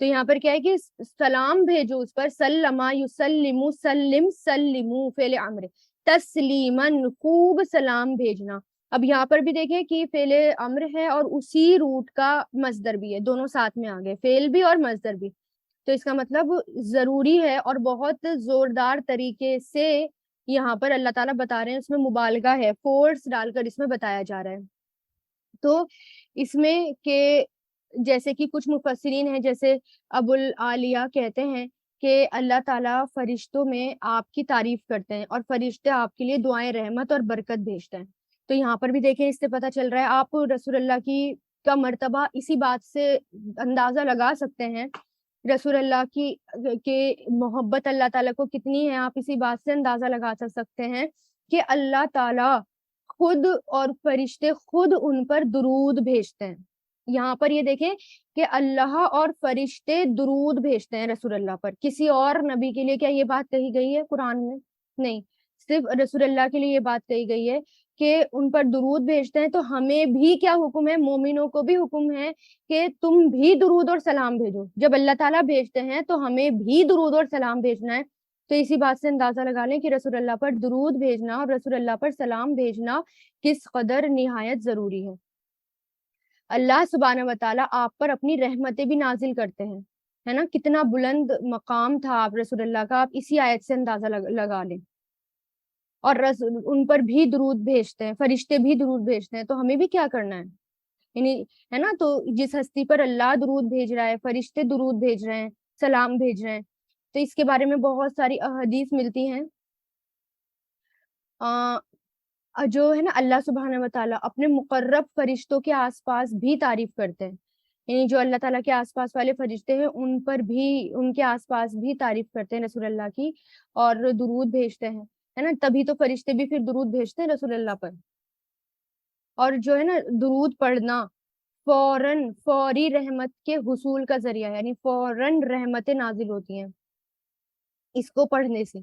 تو یہاں پر کیا ہے کہ سلام بھیجو اس پر، سلما یسلمو سلم سلمو فعل امر، تسلیمن خوب سلام بھیجنا. اب یہاں پر بھی دیکھیں کہ فعل امر ہے اور اسی روٹ کا مصدر بھی ہے، دونوں ساتھ میں آ گئے، فعل بھی اور مصدر بھی. تو اس کا مطلب ضروری ہے اور بہت زوردار طریقے سے یہاں پر اللہ تعالیٰ بتا رہے ہیں، اس میں مبالغہ ہے، فورس ڈال کر اس میں بتایا جا رہا ہے. تو اس میں کہ جیسے کہ کچھ مفسرین ہیں جیسے ابو العالیہ کہتے ہیں کہ اللہ تعالیٰ فرشتوں میں آپ کی تعریف کرتے ہیں اور فرشتے آپ کے لیے دعائیں رحمت اور برکت بھیجتے ہیں. تو یہاں پر بھی دیکھیں اس سے پتہ چل رہا ہے، آپ رسول اللہ کی کا مرتبہ اسی بات سے اندازہ لگا سکتے ہیں، رسول اللہ کی کہ محبت اللہ تعالیٰ کو کتنی ہے، آپ اسی بات سے اندازہ لگا سکتے ہیں کہ اللہ تعالیٰ خود اور فرشتے خود ان پر درود بھیجتے ہیں. یہاں پر یہ دیکھیں کہ اللہ اور فرشتے درود بھیجتے ہیں رسول اللہ پر. کسی اور نبی کے لیے کیا یہ بات کہی گئی ہے قرآن میں؟ نہیں، صرف رسول اللہ کے لیے یہ بات کہی گئی ہے کہ ان پر درود بھیجتے ہیں. تو ہمیں بھی کیا حکم ہے؟ مومنوں کو بھی حکم ہے کہ تم بھی درود اور سلام بھیجو. جب اللہ تعالیٰ بھیجتے ہیں تو ہمیں بھی درود اور سلام بھیجنا ہے. تو اسی بات سے اندازہ لگا لیں کہ رسول اللہ پر درود بھیجنا اور رسول اللہ پر سلام بھیجنا کس قدر نہایت ضروری ہے. اللہ سبحانہ و تعالیٰ آپ پر اپنی رحمتیں بھی نازل کرتے ہیں، ہے نا. کتنا بلند مقام تھا آپ رسول اللہ کا، آپ اسی آیت سے اندازہ لگا لیں. اور ان پر بھی درود بھیجتے ہیں، فرشتے بھی درود بھیجتے ہیں. تو ہمیں بھی کیا کرنا ہے، یعنی ہے نا. تو جس ہستی پر اللہ درود بھیج رہا ہے، فرشتے درود بھیج رہے ہیں، سلام بھیج رہے ہیں، تو اس کے بارے میں بہت ساری احادیث ملتی ہیں. جو ہے نا اللہ سبحانہ و تعالیٰ اپنے مقرب فرشتوں کے آس پاس بھی تعریف کرتے ہیں، یعنی جو اللہ تعالیٰ کے آس پاس والے فرشتے ہیں ان پر بھی، ان کے آس پاس بھی تعریف کرتے ہیں رسول اللہ کی اور درود بھیجتے ہیں، ہے نا. تبھی تو فرشتے بھی پھر درود بھیجتے ہیں رسول اللہ پر. اور جو ہے نا درود پڑھنا فوراً فوری رحمت کے حصول کا ذریعہ ہے، یعنی فوراً رحمتیں نازل ہوتی ہیں اس کو پڑھنے سے.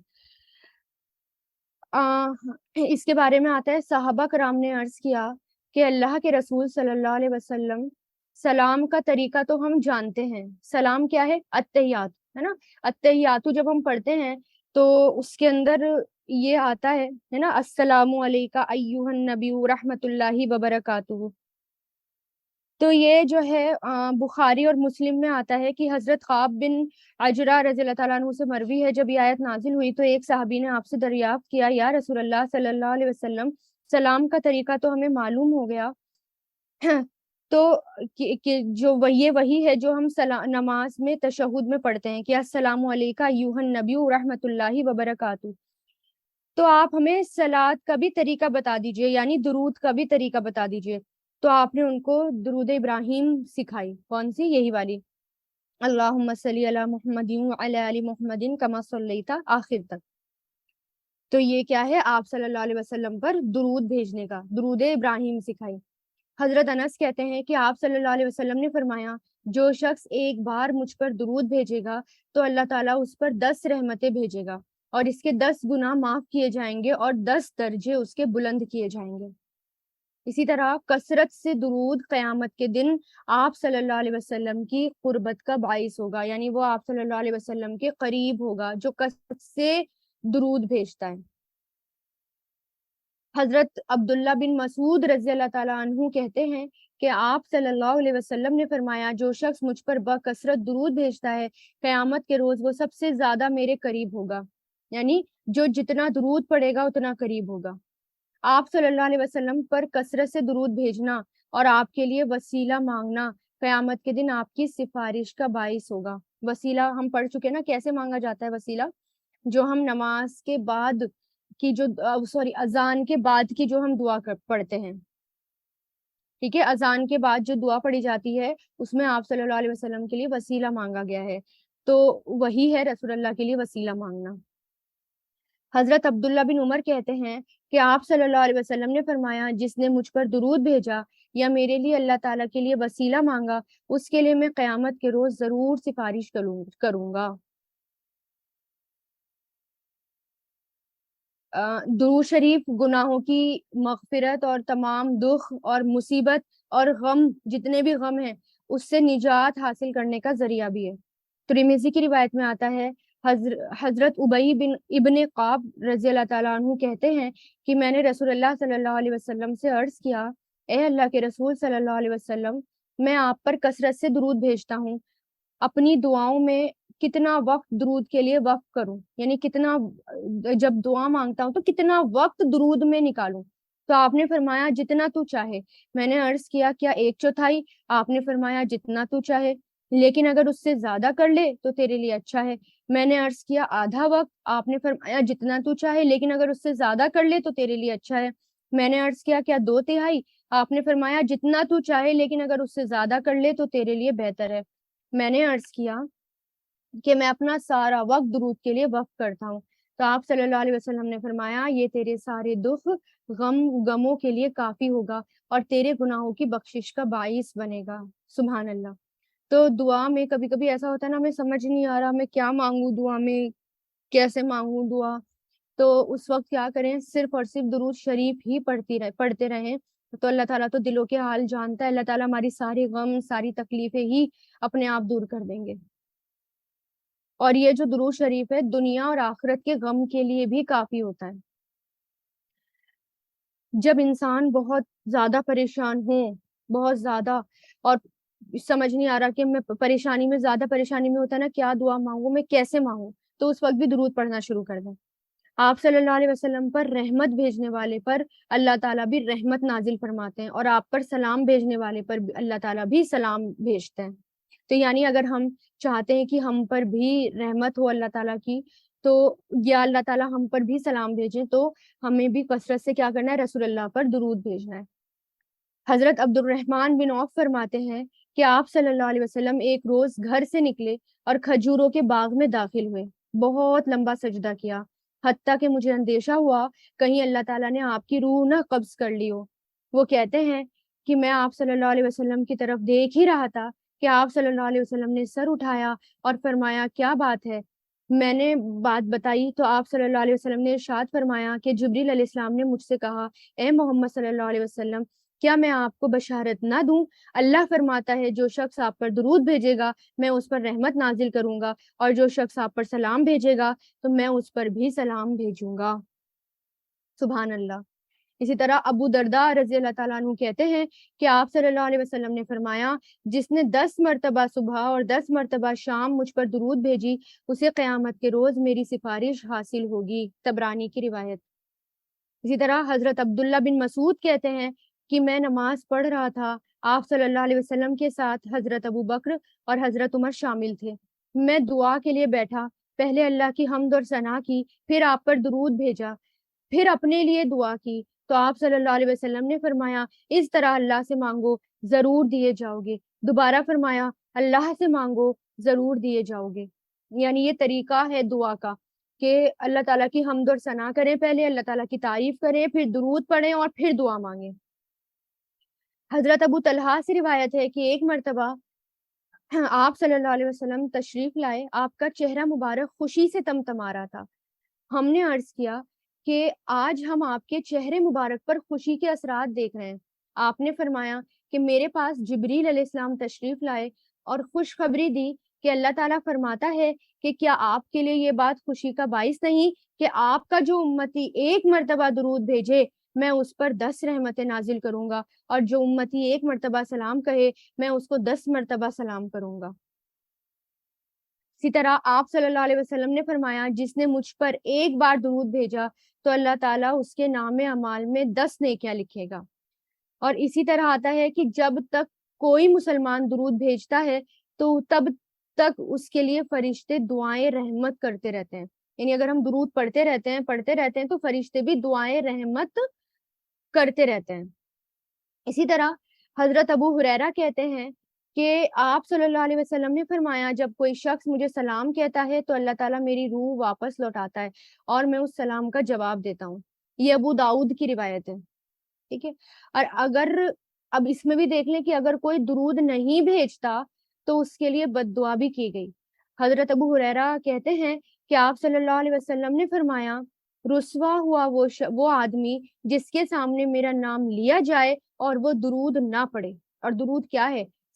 اس کے بارے میں آتا ہے صحابہ کرام نے عرض کیا کہ اللہ کے رسول صلی اللہ علیہ وسلم، سلام کا طریقہ تو ہم جانتے ہیں. سلام کیا ہے؟ التحیات، ہے نا. التحیات جب ہم پڑھتے ہیں تو اس کے اندر یہ آتا ہے نا، السلام علیکہ ایھا النبی رحمت اللہ وبرکاتہ. تو یہ جو ہے بخاری اور مسلم میں آتا ہے کہ حضرت خواب بن عجرہ رضی اللہ تعالیٰ عنہ سے مروی ہے، جب یہ آیت نازل ہوئی تو ایک صحابی نے آپ سے دریافت کیا، یا رسول اللہ صلی اللہ علیہ وسلم، سلام کا طریقہ تو ہمیں معلوم ہو گیا تو کہ جو وہی ہے جو ہم نماز میں تشہد میں پڑھتے ہیں کہ السلام علیکہ ایھا النبی رحمت اللہ وبرکاتہ. تو آپ ہمیں صلات کا بھی طریقہ بتا دیجئے، یعنی درود کا بھی طریقہ بتا دیجئے. تو آپ نے ان کو درود ابراہیم سکھائی. کون سی؟ یہی والی، اللہم صلی علی محمد وعلی آل محمد کما صلیت، آخر تک. تو یہ کیا ہے؟ آپ صلی اللہ علیہ وسلم پر درود بھیجنے کا، درود ابراہیم سکھائی. حضرت انس کہتے ہیں کہ آپ صلی اللہ علیہ وسلم نے فرمایا، جو شخص ایک بار مجھ پر درود بھیجے گا تو اللہ تعالیٰ اس پر 10 رحمتیں بھیجے گا اور اس کے 10 گناہ معاف کیے جائیں گے اور 10 درجے اس کے بلند کیے جائیں گے. اسی طرح کثرت سے درود قیامت کے دن آپ صلی اللہ علیہ وسلم کی قربت کا باعث ہوگا، یعنی وہ آپ صلی اللہ علیہ وسلم کے قریب ہوگا جو کثرت سے درود بھیجتا ہے. حضرت عبداللہ بن مسعود رضی اللہ تعالیٰ عنہ کہتے ہیں کہ آپ صلی اللہ علیہ وسلم نے فرمایا، جو شخص مجھ پر بکثرت درود بھیجتا ہے قیامت کے روز وہ سب سے زیادہ میرے قریب ہوگا، یعنی جو جتنا درود پڑے گا اتنا قریب ہوگا. آپ صلی اللہ علیہ وسلم پر کثرت سے درود بھیجنا اور آپ کے لیے وسیلہ مانگنا قیامت کے دن آپ کی سفارش کا باعث ہوگا. وسیلہ ہم پڑھ چکے نا کیسے مانگا جاتا ہے. وسیلہ جو ہم نماز کے بعد کی جو اذان کے بعد کی جو ہم دعا پڑھتے ہیں، ٹھیک ہے، اذان کے بعد جو دعا پڑھی جاتی ہے اس میں آپ صلی اللہ علیہ وسلم کے لیے وسیلہ مانگا گیا ہے. تو وہی ہے رسول اللہ کے لیے وسیلہ مانگنا. حضرت عبداللہ بن عمر کہتے ہیں کہ آپ صلی اللہ علیہ وسلم نے فرمایا، جس نے مجھ پر درود بھیجا یا میرے لیے اللہ تعالیٰ کے لیے وسیلہ مانگا اس کے لیے میں قیامت کے روز ضرور سفارش کروں گا. درود شریف گناہوں کی مغفرت اور تمام دکھ اور مصیبت اور غم، جتنے بھی غم ہیں اس سے نجات حاصل کرنے کا ذریعہ بھی ہے۔ ترمذی کی روایت میں آتا ہے، حضرت ابی بن ابن قاب رضی اللہ تعالیٰ عنہ کہتے ہیں کہ میں نے رسول اللہ صلی اللہ علیہ وسلم سے عرض کیا، اے اللہ کے رسول صلی اللہ علیہ وسلم، میں آپ پر کثرت سے درود بھیجتا ہوں، اپنی دعاؤں میں کتنا وقت درود کے لیے وقف کروں، یعنی کتنا، جب دعا مانگتا ہوں تو کتنا وقت درود میں نکالوں؟ تو آپ نے فرمایا جتنا تو چاہے۔ میں نے عرض کیا کیا 1/4؟ آپ نے فرمایا جتنا تو چاہے، لیکن اگر اس سے زیادہ کر لے تو تیرے لیے اچھا ہے۔ میں نے عرض کیا آدھا وقت؟ آپ نے فرمایا جتنا تو چاہے، لیکن اگر اس سے زیادہ کر لے تو تیرے لیے اچھا ہے۔ میں نے عرض کیا 2/3؟ آپ نے فرمایا جتنا تو چاہے، لیکن اگر اس سے زیادہ کر لے تو تیرے لیے بہتر ہے۔ میں نے عرض کیا کہ میں اپنا سارا وقت درود کے لیے وقف کرتا ہوں۔ تو آپ صلی اللہ علیہ وسلم نے فرمایا یہ تیرے سارے دکھ غموں کے لیے کافی ہوگا اور تیرے گناہوں کی بخشش کا باعث بنے گا۔ سبحان اللہ۔ تو دعا میں کبھی کبھی ایسا ہوتا ہے نا، ہمیں سمجھ نہیں آ رہا میں کیا مانگوں دعا میں، کیسے مانگوں دعا، تو اس وقت کیا کریں؟ صرف اور صرف درود شریف ہی پڑھتے رہیں، تو اللہ تعالیٰ تو دلوں کے حال جانتا ہے، اللہ تعالیٰ ہماری ساری غم ساری تکلیفیں ہی اپنے آپ دور کر دیں گے۔ اور یہ جو درود شریف ہے دنیا اور آخرت کے غم کے لیے بھی کافی ہوتا ہے۔ جب انسان بہت زیادہ پریشان ہو، بہت زیادہ، اور سمجھ نہیں آ رہا کہ میں پریشانی میں، زیادہ پریشانی میں ہوتا ہے نا، کیا دعا مانگوں، میں کیسے مانگوں، تو اس وقت بھی درود پڑھنا شروع کر دیں۔ آپ صلی اللہ علیہ وسلم پر رحمت بھیجنے والے پر اللہ تعالیٰ بھی رحمت نازل فرماتے ہیں، اور آپ پر سلام بھیجنے والے پر اللہ تعالیٰ بھی سلام بھیجتے ہیں۔ تو یعنی اگر ہم چاہتے ہیں کہ ہم پر بھی رحمت ہو اللہ تعالیٰ کی، تو یا اللہ تعالیٰ ہم پر بھی سلام بھیجیں، تو ہمیں بھی کثرت سے کیا کرنا ہے؟ رسول اللہ پر درود بھیجنا ہے۔ حضرت عبد الرحمن بن عوف فرماتے ہیں کہ آپ صلی اللہ علیہ وسلم ایک روز گھر سے نکلے اور کھجوروں کے باغ میں داخل ہوئے، بہت لمبا سجدہ کیا، حتیٰ کہ مجھے اندیشہ ہوا کہیں اللہ تعالیٰ نے آپ کی روح نہ قبض کر لی ہو۔ وہ کہتے ہیں کہ میں آپ صلی اللہ علیہ وسلم کی طرف دیکھ ہی رہا تھا کہ آپ صلی اللہ علیہ وسلم نے سر اٹھایا اور فرمایا کیا بات ہے؟ میں نے بات بتائی تو آپ صلی اللہ علیہ وسلم نے ارشاد فرمایا کہ جبریل علیہ السلام نے مجھ سے کہا، اے محمد صلی اللہ علیہ وسلم، کیا میں آپ کو بشارت نہ دوں؟ اللہ فرماتا ہے جو شخص آپ پر درود بھیجے گا میں اس پر رحمت نازل کروں گا، اور جو شخص آپ پر سلام بھیجے گا تو میں اس پر بھی سلام بھیجوں گا۔ سبحان اللہ۔ اسی طرح ابو درداء رضی اللہ تعالیٰ عنہ کہتے ہیں کہ آپ صلی اللہ علیہ وسلم نے فرمایا جس نے 10 مرتبہ صبح اور 10 مرتبہ شام مجھ پر درود بھیجی اسے قیامت کے روز میری سفارش حاصل ہوگی۔ طبرانی کی روایت۔ اسی طرح حضرت عبداللہ بن مسعود کہتے ہیں کہ میں نماز پڑھ رہا تھا، آپ صلی اللہ علیہ وسلم کے ساتھ حضرت ابو بکر اور حضرت عمر شامل تھے۔ میں دعا کے لیے بیٹھا، پہلے اللہ کی حمد اور ثنا کی، پھر آپ پر درود بھیجا، پھر اپنے لیے دعا کی، تو آپ صلی اللہ علیہ وسلم نے فرمایا اس طرح اللہ سے مانگو ضرور دیے جاؤ گے۔ دوبارہ فرمایا اللہ سے مانگو ضرور دیے جاؤ گے۔ یعنی یہ طریقہ ہے دعا کا کہ اللہ تعالیٰ کی حمد اور ثنا کریں، پہلے اللہ تعالیٰ کی تعریف کریں، پھر درود پڑھیں اور پھر دعا مانگیں۔ حضرت ابو طلحہ سے روایت ہے کہ ایک مرتبہ آپ صلی اللہ علیہ وسلم تشریف لائے، آپ کا چہرہ مبارک خوشی سے تمتما رہا تھا۔ ہم نے عرض کیا کہ آج ہم آپ کے چہرے مبارک پر خوشی کے اثرات دیکھ رہے ہیں۔ آپ نے فرمایا کہ میرے پاس جبریل علیہ السلام تشریف لائے اور خوشخبری دی کہ اللہ تعالیٰ فرماتا ہے کہ کیا آپ کے لیے یہ بات خوشی کا باعث نہیں کہ آپ کا جو امتی ایک مرتبہ درود بھیجے میں اس پر 10 رحمتیں نازل کروں گا، اور جو امتی ایک مرتبہ سلام کہے میں اس کو 10 مرتبہ سلام کروں گا۔ اسی طرح آپ صلی اللہ علیہ وسلم نے فرمایا جس نے مجھ پر ایک بار درود بھیجا تو اللہ تعالیٰ اس کے نام اعمال میں 10 نیکیاں لکھے گا۔ اور اسی طرح آتا ہے کہ جب تک کوئی مسلمان درود بھیجتا ہے تو تب تک اس کے لیے فرشتے دعائیں رحمت کرتے رہتے ہیں۔ یعنی اگر ہم درود پڑھتے رہتے ہیں تو فرشتے بھی دعائیں رحمت کرتے رہتے ہیں۔ اسی طرح حضرت ابو ہریرہ کہتے ہیں کہ آپ صلی اللہ علیہ وسلم نے فرمایا جب کوئی شخص مجھے سلام کہتا ہے تو اللہ تعالیٰ میری روح واپس لوٹاتا ہے اور میں اس سلام کا جواب دیتا ہوں۔ یہ ابو داؤد کی روایت ہے، ٹھیک ہے۔ اور اگر اب اس میں بھی دیکھ لیں کہ اگر کوئی درود نہیں بھیجتا تو اس کے لیے بد دعا بھی کی گئی۔ حضرت ابو ہریرہ کہتے ہیں کہ آپ صلی اللہ علیہ وسلم نے فرمایا رسوا ہوا وہ آدمی جس کے سامنے میرا نام لیا جائے اور وہ درود نہ پڑے۔ اور درود کیا ہے؟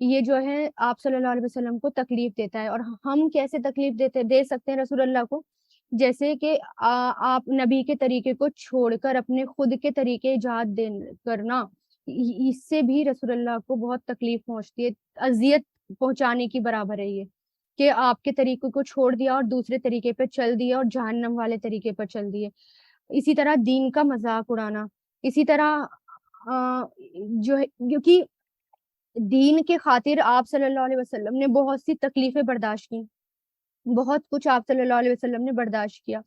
یہ جو ہے آپ صلی اللہ علیہ وسلم کو تکلیف دیتا ہے. اور ہم کیسے تکلیف دے سکتے ہیں رسول اللہ کو؟ جیسے کہ آپ نبی کے طریقے کو چھوڑ کر اپنے خود کے طریقے ایجاد کرنا، اس سے بھی رسول اللہ کو بہت تکلیف پہنچتی ہے، اذیت پہنچانے کی برابر ہے یہ، کہ آپ کے طریقے کو چھوڑ دیا اور دوسرے طریقے پہ چل دیا اور جہنم والے طریقے پر چل دیے. اسی طرح دین کا مذاق اڑانا، اسی طرح جو ہے، کیونکہ دین کے خاطر آپ صلی اللہ علیہ وسلم نے بہت سی تکلیفیں برداشت کی، بہت کچھ آپ صلی اللہ علیہ وسلم نے برداشت کیا.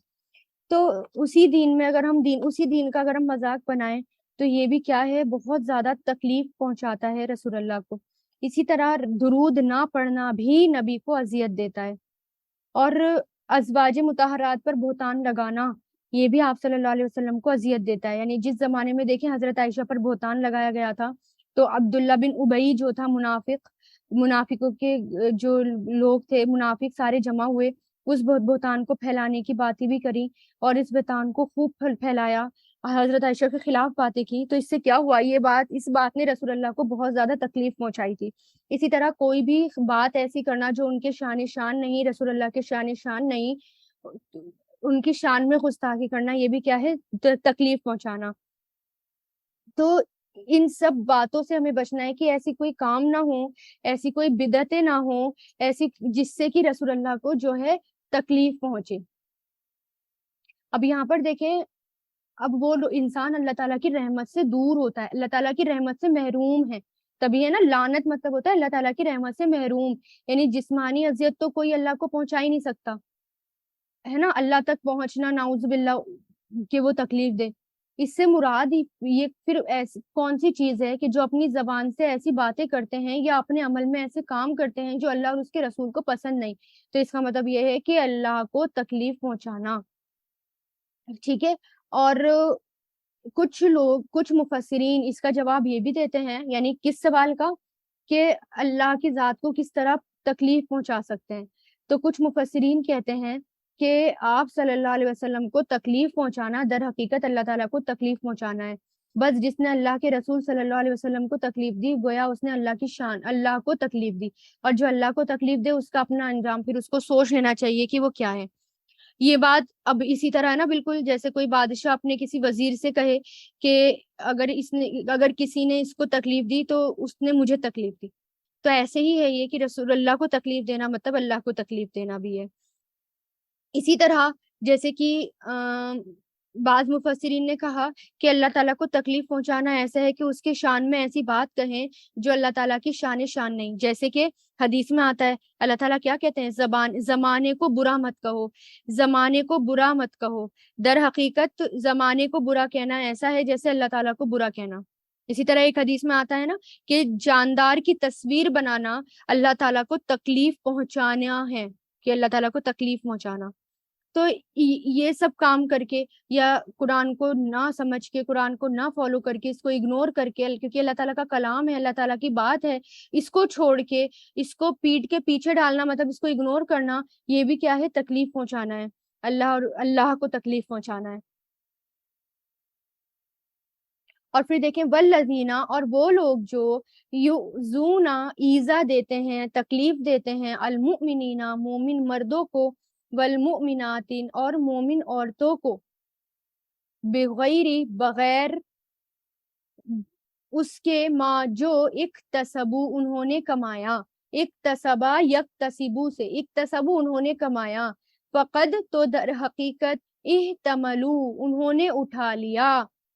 تو اسی دین میں اگر ہم اسی دین کا اگر ہم مذاق بنائیں تو یہ بھی کیا ہے، بہت زیادہ تکلیف پہنچاتا ہے رسول اللہ کو. اسی طرح درود نہ پڑھنا بھی نبی کو اذیت دیتا ہے. اور ازواج مطہرات پر بہتان لگانا، یہ بھی آپ صلی اللہ علیہ وسلم کو اذیت دیتا ہے. یعنی جس زمانے میں دیکھیں حضرت عائشہ پر بہتان لگایا گیا تھا، تو عبداللہ بن ابئی جو تھا منافقوں کے جو لوگ تھے، منافق سارے جمع ہوئے، اس بہتان کو پھیلانے کی باتیں بھی کری اور اس بہتان کو خوب پھیلایا، حضرت عائشہ کے خلاف باتیں کی. تو اس سے کیا ہوا، اس بات نے رسول اللہ کو بہت زیادہ تکلیف پہنچائی تھی. اسی طرح کوئی بھی بات ایسی کرنا جو ان کے شان نہیں، رسول اللہ کے شان نہیں، ان کی شان میں گستاخی کرنا، یہ بھی کیا ہے، تکلیف پہنچانا. تو ان سب باتوں سے ہمیں بچنا ہے کہ ایسی کوئی کام نہ ہو، ایسی کوئی بدعتیں نہ ہو، ایسی جس سے کہ رسول اللہ کو جو ہے تکلیف پہنچے. اب یہاں پر دیکھیں، اب وہ انسان اللہ تعالیٰ کی رحمت سے دور ہوتا ہے، اللہ تعالیٰ کی رحمت سے محروم ہے. تبھی ہے نا لعنت، مطلب ہوتا ہے اللہ تعالیٰ کی رحمت سے محروم، یعنی جسمانی اذیت تو کوئی اللہ کو پہنچا ہی نہیں سکتا ہے نا، اللہ تک پہنچنا نعوذ باللہ کہ وہ تکلیف دے. اس سے مراد یہ پھر ایسی کون سی چیز ہے کہ جو اپنی زبان سے ایسی باتیں کرتے ہیں یا اپنے عمل میں ایسے کام کرتے ہیں جو اللہ اور اس کے رسول کو پسند نہیں. تو اس کا مطلب یہ ہے کہ اللہ کو تکلیف پہنچانا. ٹھیک ہے. اور کچھ مفسرین اس کا جواب یہ بھی دیتے ہیں، یعنی کس سوال کا، کہ اللہ کی ذات کو کس طرح تکلیف پہنچا سکتے ہیں. تو کچھ مفسرین کہتے ہیں کہ آپ صلی اللہ علیہ وسلم کو تکلیف پہنچانا در حقیقت اللہ تعالیٰ کو تکلیف پہنچانا ہے. بس جس نے اللہ کے رسول صلی اللہ علیہ وسلم کو تکلیف دی، گویا اس نے اللہ کو تکلیف دی. اور جو اللہ کو تکلیف دے اس کا اپنا انجام پھر اس کو سوچ لینا چاہیے کہ وہ کیا ہے. یہ بات اب اسی طرح ہے نا، بالکل جیسے کوئی بادشاہ اپنے کسی وزیر سے کہے کہ اگر کسی نے اس کو تکلیف دی تو اس نے مجھے تکلیف دی. تو ایسے ہی ہے یہ کہ رسول اللہ کو تکلیف دینا مطلب اللہ کو تکلیف دینا بھی ہے. اسی طرح جیسے کہ بعض مفسرین نے کہا کہ اللہ تعالیٰ کو تکلیف پہنچانا ایسا ہے کہ اس کے شان میں ایسی بات کہیں جو اللہ تعالیٰ کی شان نہیں. جیسے کہ حدیث میں آتا ہے اللہ تعالیٰ کیا کہتے ہیں، زمانے کو برا مت کہو، زمانے کو برا مت کہو. در حقیقت زمانے کو برا کہنا ایسا ہے جیسے اللہ تعالیٰ کو برا کہنا. اسی طرح ایک حدیث میں آتا ہے نا کہ جاندار کی تصویر بنانا اللہ تعالیٰ کو تکلیف پہنچانا ہے، کہ اللہ تعالیٰ کو تکلیف پہنچانا. تو یہ سب کام کر کے یا قرآن کو نہ سمجھ کے، قرآن کو نہ فالو کر کے، اس کو اگنور کر کے، کیونکہ اللہ تعالیٰ کا کلام ہے، اللہ تعالیٰ کی بات ہے، اس کو چھوڑ کے اس کو پیٹ کے پیچھے ڈالنا، مطلب اس کو اگنور کرنا، یہ بھی کیا ہے، تکلیف پہنچانا ہے، اللہ کو تکلیف پہنچانا ہے. اور پھر دیکھیں والذین، اور وہ لوگ جو یؤذون، ایذا دیتے ہیں، تکلیف دیتے ہیں، المؤمنین، مومن مردوں کو، والمؤمنات، اور مومن عورتوں کو، بغیر اس کے ما جو اکتسبو انہوں نے کمایا، اکتسبا یکتسبو سے، اکتسبو انہوں نے کمایا، فقد تو در حقیقت، احتملو انہوں نے اٹھا لیا،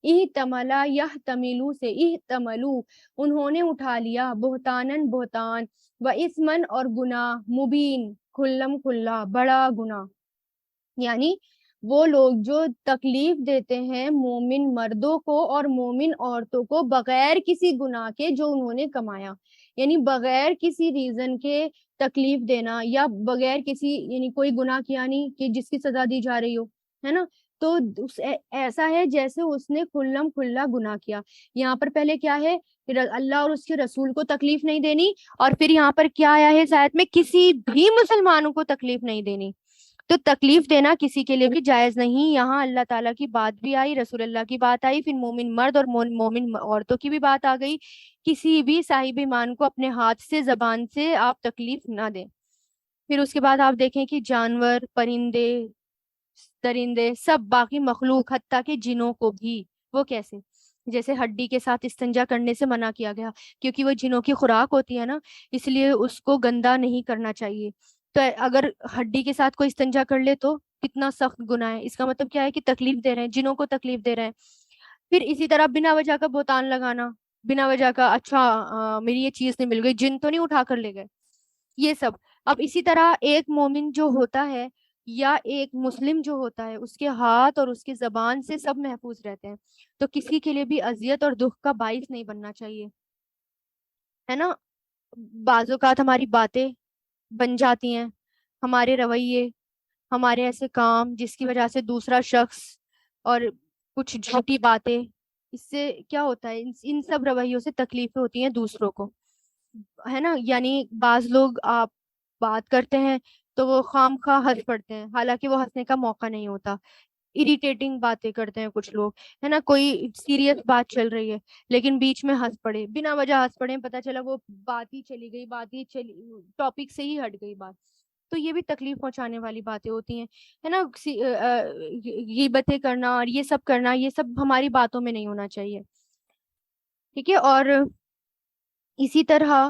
احتملا یحتملو سے، احتملو انہوں نے اٹھا لیا، بہتانن بہتان، و اسمن اور گناہ، مبین کھلم کھلا بڑا گناہ. یعنی وہ لوگ جو تکلیف دیتے ہیں مومن مردوں کو اور مومن عورتوں کو بغیر کسی گناہ کے جو انہوں نے کمایا، یعنی بغیر کسی ریزن کے تکلیف دینا، یا بغیر کسی، یعنی کوئی گناہ کیا نہیں کہ جس کی سزا دی جا رہی ہو، ہے نا. تو ایسا ہے جیسے اس نے کھلم کھلا گناہ کیا. یہاں پر پہلے کیا ہے، اللہ اور اس کے رسول کو تکلیف نہیں دینی، اور پھر یہاں پر کیا آیا ہے آیت میں، کسی بھی مسلمانوں کو تکلیف نہیں دینی. تو تکلیف دینا کسی کے لیے بھی جائز نہیں. یہاں اللہ تعالیٰ کی بات بھی آئی, رسول اللہ کی بات آئی, پھر مومن مرد اور مومن عورتوں کی بھی بات آ گئی. کسی بھی صاحب ایمان کو اپنے ہاتھ سے, زبان سے آپ تکلیف نہ دیں. پھر اس کے بعد آپ دیکھیں کہ جانور, پرندے, درندے, سب باقی مخلوق, حتیٰ کہ جنوں کو بھی, وہ کیسے, جیسے ہڈی کے ساتھ استنجا کرنے سے منع کیا گیا, کیونکہ وہ جنوں کی خوراک ہوتی ہے نا, اس لیے اس کو گندا نہیں کرنا چاہیے. تو اگر ہڈی کے ساتھ کوئی استنجا کر لے تو کتنا سخت گناہ ہے. اس کا مطلب کیا ہے کہ تکلیف دے رہے ہیں, جنوں کو تکلیف دے رہے ہیں. پھر اسی طرح بنا وجہ کا بہتان لگانا, بنا وجہ کا, اچھا میری یہ چیز نہیں مل گئی, جن تو نہیں اٹھا کر لے گئے, یہ سب. اب اسی طرح ایک مومن جو ہوتا ہے یا ایک مسلم جو ہوتا ہے, اس کے ہاتھ اور اس کی زبان سے سب محفوظ رہتے ہیں. تو کسی کے لیے بھی اذیت اور دکھ کا باعث نہیں بننا چاہیے, ہے نا. بعض اوقات ہماری باتیں بن جاتی ہیں, ہمارے رویے, ہمارے ایسے کام جس کی وجہ سے دوسرا شخص, اور کچھ جھوٹی باتیں, اس سے کیا ہوتا ہے, ان سب رویوں سے تکلیفیں ہوتی ہیں دوسروں کو, ہے نا. یعنی بعض لوگ آپ بات کرتے ہیں تو وہ خام خواہ ہنس پڑتے ہیں, حالانکہ وہ ہنسنے کا موقع نہیں ہوتا. اریٹیٹنگ باتیں کرتے ہیں کچھ لوگ, ہے نا. کوئی سیریس بات چل رہی ہے لیکن بیچ میں ہنس پڑے, بنا وجہ ہنس پڑے, پتا چلا وہ بات ہی چلی گئی, بات ہی چلی, ٹاپک سے ہی ہٹ گئی بات. تو یہ بھی تکلیف پہنچانے والی باتیں ہوتی ہیں, ہے نا. غیبتیں کرنا اور یہ سب کرنا, یہ سب ہماری باتوں میں نہیں ہونا چاہیے, ٹھیک ہے. اور اسی طرح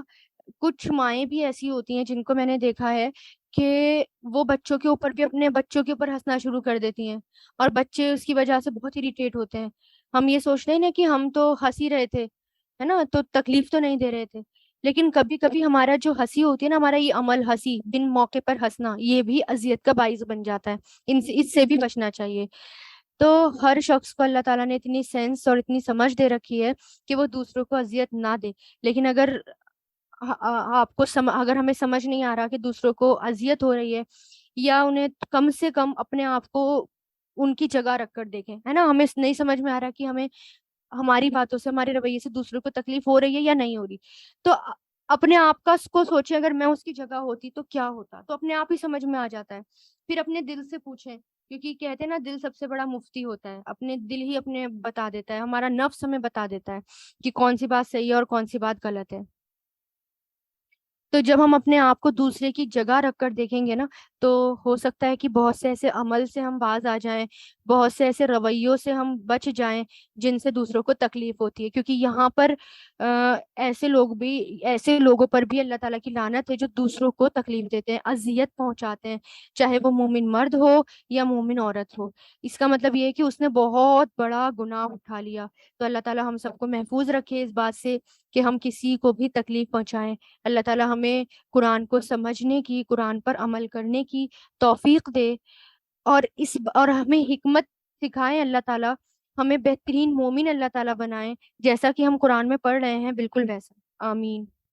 کچھ مائیں بھی ایسی ہوتی ہیں جن کو میں نے دیکھا ہے کہ وہ بچوں کے اوپر بھی, اپنے بچوں کے اوپر ہنسنا شروع کر دیتی ہیں, اور بچے اس کی وجہ سے بہت اریٹیٹ ہوتے ہیں. ہم یہ سوچ رہے ہیں نا کہ ہم تو ہنس ہی رہے تھے, ہے نا, تو تکلیف تو نہیں دے رہے تھے, لیکن کبھی کبھی ہمارا جو ہنسی ہوتی ہے نا, ہمارا یہ عمل, ہنسی بن موقع پر ہنسنا, یہ بھی اذیت کا باعث بن جاتا ہے. اس سے بھی بچنا چاہیے. تو ہر شخص کو اللہ تعالیٰ نے اتنی سینس اور اتنی سمجھ دے رکھی ہے کہ وہ دوسروں کو اذیت نہ دے. لیکن اگر آپ کو اگر ہمیں سمجھ نہیں آ رہا کہ دوسروں کو اذیت ہو رہی ہے, یا انہیں کم سے کم اپنے آپ کو ان کی جگہ رکھ کر دیکھیں, ہے نا. ہمیں نہیں سمجھ میں آ رہا کہ ہمیں ہماری باتوں سے, ہمارے رویے سے دوسروں کو تکلیف ہو رہی ہے یا نہیں ہو رہی, تو اپنے آپ کا کو سوچیں, اگر میں اس کی جگہ ہوتی تو کیا ہوتا. تو اپنے آپ ہی سمجھ میں آ جاتا ہے. پھر اپنے دل سے پوچھیں, کیونکہ کہتے ہیں نا دل سب سے بڑا مفتی ہوتا ہے, اپنے دل ہی اپنے بتا دیتا ہے, ہمارا نفس ہمیں بتا دیتا ہے کہ کون سی بات صحیح ہے اور کون سی بات غلط ہے. تو جب ہم اپنے آپ کو دوسرے کی جگہ رکھ کر دیکھیں گے نا, تو ہو سکتا ہے کہ بہت سے ایسے عمل سے ہم باز آ جائیں, بہت سے ایسے رویوں سے ہم بچ جائیں جن سے دوسروں کو تکلیف ہوتی ہے. کیونکہ یہاں پر ایسے لوگوں پر بھی اللہ تعالیٰ کی لعنت ہے جو دوسروں کو تکلیف دیتے ہیں, اذیت پہنچاتے ہیں, چاہے وہ مومن مرد ہو یا مومن عورت ہو. اس کا مطلب یہ ہے کہ اس نے بہت بڑا گناہ اٹھا لیا. تو اللہ تعالیٰ ہم سب کو محفوظ رکھے اس بات سے کہ ہم کسی کو بھی تکلیف پہنچائیں. اللہ تعالیٰ ہمیں قرآن کو سمجھنے کی, قرآن پر عمل کرنے کی توفیق دے, اور ہمیں حکمت سکھائیں. اللہ تعالیٰ ہمیں بہترین مومن اللہ تعالیٰ بنائیں, جیسا کہ ہم قرآن میں پڑھ رہے ہیں بالکل ویسا. آمین.